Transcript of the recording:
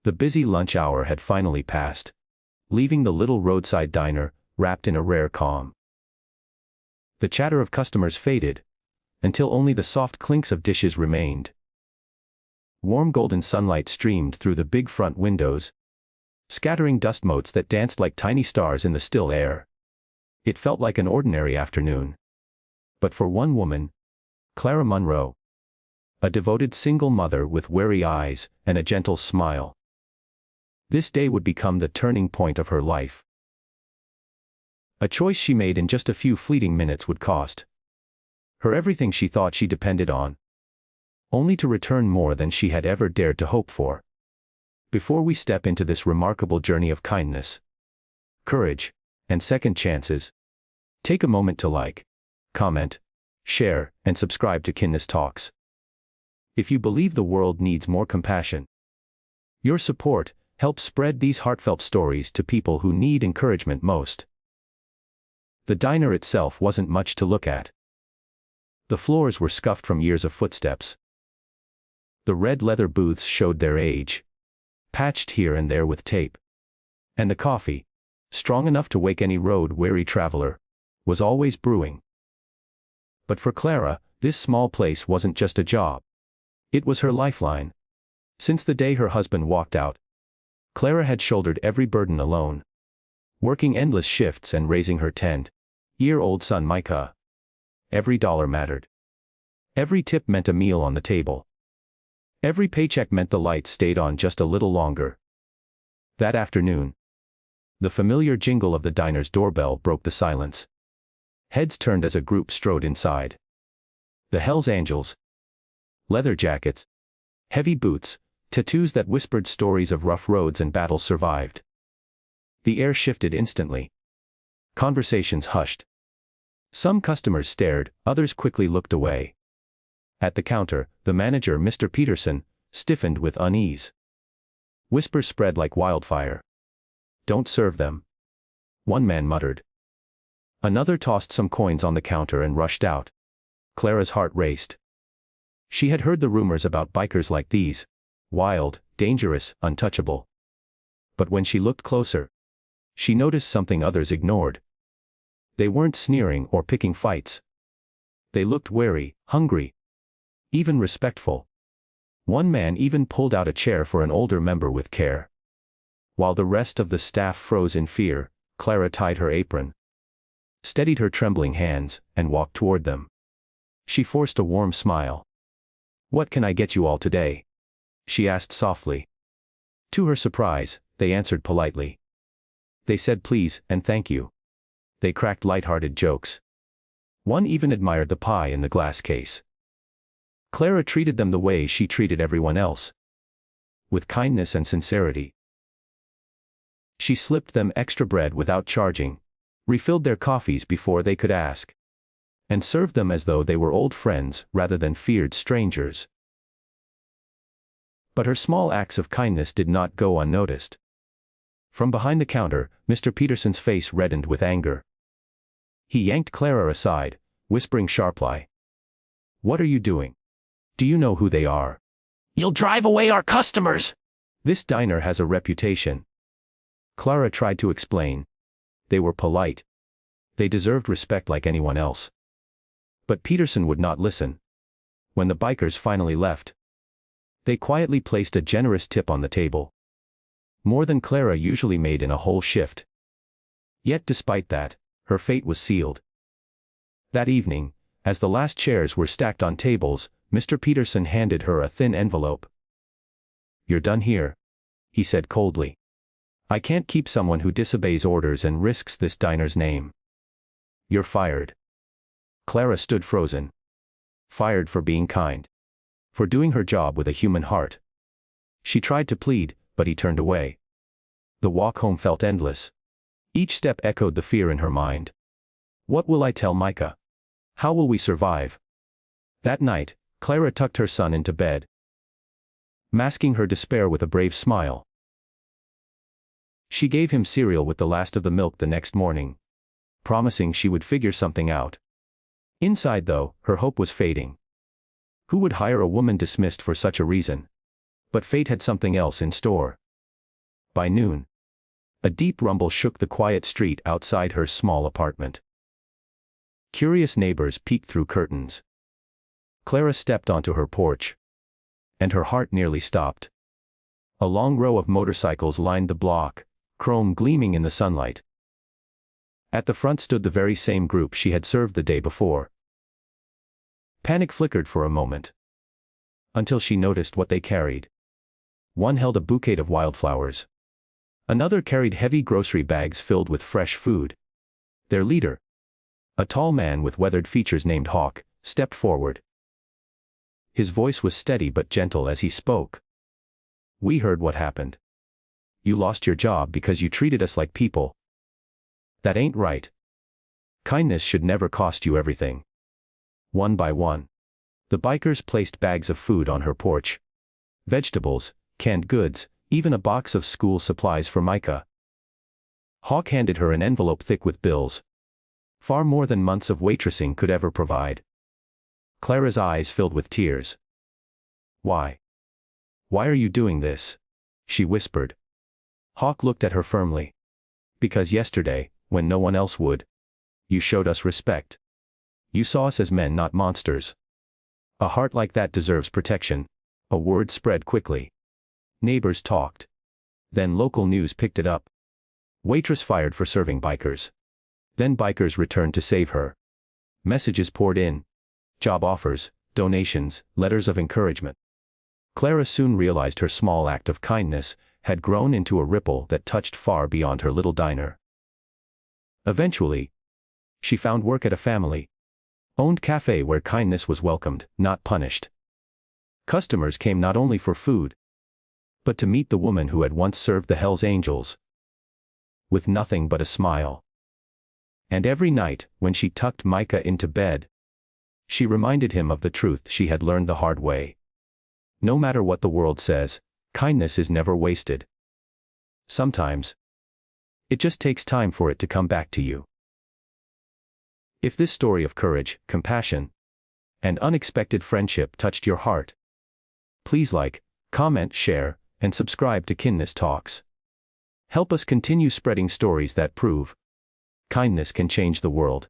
The busy lunch hour had finally passed, leaving the little roadside diner wrapped in a rare calm. The chatter of customers faded, until only the soft clinks of dishes remained. Warm golden sunlight streamed through the big front windows, scattering dust motes that danced like tiny stars in the still air. It felt like an ordinary afternoon. But for one woman, Clara Munro, a devoted single mother with wary eyes and a gentle smile, this day would become the turning point of her life. A choice she made in just a few fleeting minutes would cost her everything she thought she depended on, only to return more than she had ever dared to hope for. Before we step into this remarkable journey of kindness, courage, and second chances, take a moment to like, comment, share, and subscribe to Kindness Talks. If you believe the world needs more compassion, your support helps spread these heartfelt stories to people who need encouragement most. The diner itself wasn't much to look at. The floors were scuffed from years of footsteps. The red leather booths showed their age, patched here and there with tape. And the coffee, strong enough to wake any road-weary traveler, was always brewing. But for Clara, this small place wasn't just a job. It was her lifeline. Since the day her husband walked out, Clara had shouldered every burden alone, working endless shifts and raising her 10-year-old son Micah. Every dollar mattered. Every tip meant a meal on the table. Every paycheck meant the lights stayed on just a little longer. That afternoon, the familiar jingle of the diner's doorbell broke the silence. Heads turned as a group strode inside. The Hells Angels. Leather jackets, heavy boots, tattoos that whispered stories of rough roads and battles survived. The air shifted instantly. Conversations hushed. Some customers stared, others quickly looked away. At the counter, the manager, Mr. Peterson, stiffened with unease. Whispers spread like wildfire. "Don't serve them," one man muttered. Another tossed some coins on the counter and rushed out. Clara's heart raced. She had heard the rumors about bikers like these, wild, dangerous, untouchable. But when she looked closer, she noticed something others ignored. They weren't sneering or picking fights. They looked wary, hungry, even respectful. One man even pulled out a chair for an older member with care. While the rest of the staff froze in fear, Clara tied her apron, steadied her trembling hands, and walked toward them. She forced a warm smile. "What can I get you all today?" she asked softly. To her surprise, they answered politely. They said please and thank you. They cracked light-hearted jokes. One even admired the pie in the glass case. Clara treated them the way she treated everyone else, with kindness and sincerity. She slipped them extra bread without charging, refilled their coffees before they could ask, and served them as though they were old friends rather than feared strangers. But her small acts of kindness did not go unnoticed. From behind the counter, Mr. Peterson's face reddened with anger. He yanked Clara aside, whispering sharply, "What are you doing? Do you know who they are?" "You'll drive away our customers!" "This diner has a reputation." Clara tried to explain. They were polite. They deserved respect like anyone else. But Peterson would not listen. When the bikers finally left, they quietly placed a generous tip on the table. More than Clara usually made in a whole shift. Yet despite that, her fate was sealed. That evening, as the last chairs were stacked on tables, Mr. Peterson handed her a thin envelope. "You're done here," he said coldly. "I can't keep someone who disobeys orders and risks this diner's name. You're fired." Clara stood frozen. Fired for being kind. For doing her job with a human heart. She tried to plead, but he turned away. The walk home felt endless. Each step echoed the fear in her mind. What will I tell Micah? How will we survive? That night, Clara tucked her son into bed, masking her despair with a brave smile. She gave him cereal with the last of the milk the next morning, promising she would figure something out. Inside though, her hope was fading. Who would hire a woman dismissed for such a reason? But fate had something else in store. By noon, a deep rumble shook the quiet street outside her small apartment. Curious neighbors peeked through curtains. Clara stepped onto her porch, and her heart nearly stopped. A long row of motorcycles lined the block, chrome gleaming in the sunlight. At the front stood the very same group she had served the day before. Panic flickered for a moment, until she noticed what they carried. One held a bouquet of wildflowers. Another carried heavy grocery bags filled with fresh food. Their leader, a tall man with weathered features named Hawk, stepped forward. His voice was steady but gentle as he spoke. "We heard what happened. You lost your job because you treated us like people. That ain't right. Kindness should never cost you everything." One by one, the bikers placed bags of food on her porch. Vegetables, canned goods, even a box of school supplies for Micah. Hawk handed her an envelope thick with bills. Far more than months of waitressing could ever provide. Clara's eyes filled with tears. "Why? Why are you doing this?" she whispered. Hawk looked at her firmly. "Because yesterday, when no one else would, you showed us respect. You saw us as men, not monsters. A heart like that deserves protection." A word spread quickly. Neighbors talked. Then local news picked it up. Waitress fired for serving bikers. Then bikers returned to save her. Messages poured in. Job offers, donations, letters of encouragement. Clara soon realized her small act of kindness had grown into a ripple that touched far beyond her little diner. Eventually, she found work at a family-owned cafe where kindness was welcomed, not punished. Customers came not only for food, but to meet the woman who had once served the Hells Angels, with nothing but a smile. And every night, when she tucked Micah into bed, she reminded him of the truth she had learned the hard way. No matter what the world says, kindness is never wasted. Sometimes, it just takes time for it to come back to you. If this story of courage, compassion, and unexpected friendship touched your heart, please like, comment, share, and subscribe to Kindness Talks. Help us continue spreading stories that prove kindness can change the world.